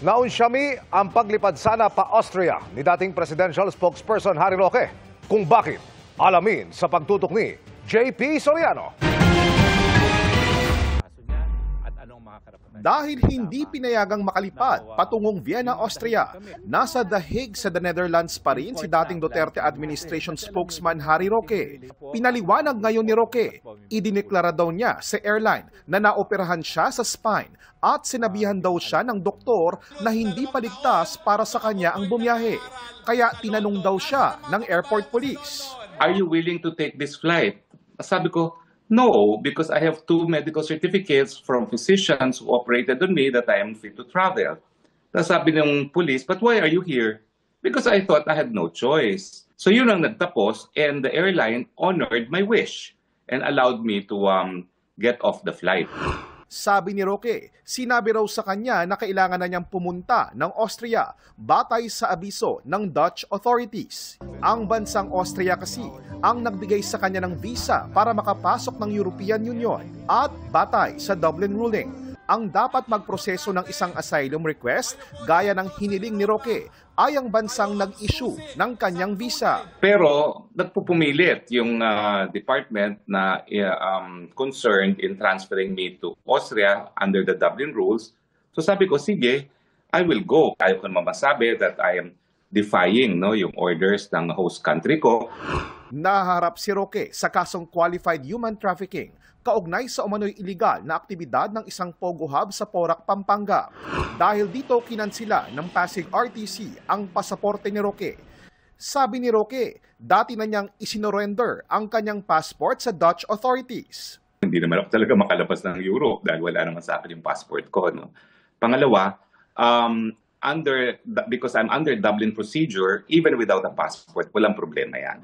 Naunsyami ang paglipad sana pa Austria ni dating presidential spokesperson Harry Roque. Kung bakit, alamin sa pagtutok ni JP Soriano. Dahil hindi pinayagang makalipad patungong Vienna, Austria, nasa The Hague sa the Netherlands pa rin si dating Duterte administration spokesman Harry Roque. Pinaliwanag ngayon ni Roque, idineklara daw niya sa airline na naoperahan siya sa spine at sinabihan daw siya ng doktor na hindi paligtas para sa kanya ang bumiyahe. Kaya tinanong daw siya ng airport police. Are you willing to take this flight? Sabi ko, no, because I have 2 medical certificates from physicians who operated on me that I am fit to travel. Tapos sabi ng police, but why are you here? Because I thought I had no choice. So yun ang nagtapos, and the airline honored my wish and allowed me to get off the flight. Sabi ni Roque, sinabi raw sa kanya na kailangan na niyang pumunta ng Austria batay sa abiso ng Dutch authorities. Ang bansang Austria kasi ang nagbigay sa kanya ng visa para makapasok ng European Union at batay sa Dublin ruling, ang dapat magproseso ng isang asylum request gaya ng hiniling ni Roque ay ang bansang nag-issue ng kanyang visa. Pero nagpupumilit yung department na concerned in transferring me to Austria under the Dublin rules. So sabi ko, sige, I will go. Ayaw ko naman masabi that I am defying yung orders ng host country ko. Naharap si Roque sa kasong qualified human trafficking kaugnay sa umano'y iligal na aktibidad ng isang Pogo Hub sa Porac, Pampanga. Dahil dito kinansila ng Pasig RTC ang pasaporte ni Roque. Sabi ni Roque, dati na niyang isinorender ang kanyang passport sa Dutch authorities. Hindi naman ako talaga makalabas ng Europe dahil wala naman sa akin yung passport ko. No? Pangalawa, because I'm under Dublin procedure, even without a passport, walang problema yan.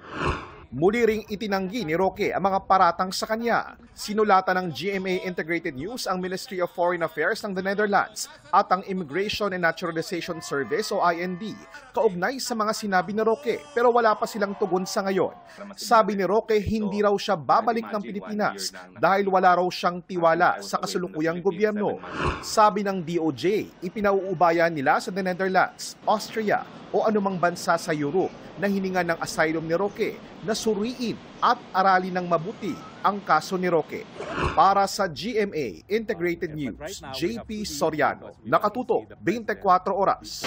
Muli ring itinanggi ni Roque ang mga paratang sa kanya. Sinulatan ng GMA Integrated News ang Ministry of Foreign Affairs ng the Netherlands at ang Immigration and Naturalization Service o IND kaugnay sa mga sinabi ni Roque, pero wala pa silang tugon sa ngayon. Sabi ni Roque, hindi raw siya babalik ng Pilipinas dahil wala raw siyang tiwala sa kasulukuyang gobyerno. Sabi ng DOJ, ipinauubayan nila sa the Netherlands, Austria o anumang bansa sa Europe na hiningan ng asylum ni Roque na suriin at aralin ng mabuti ang kaso ni Roque. Para sa GMA Integrated News, JP Soriano, nakatutok 24 oras.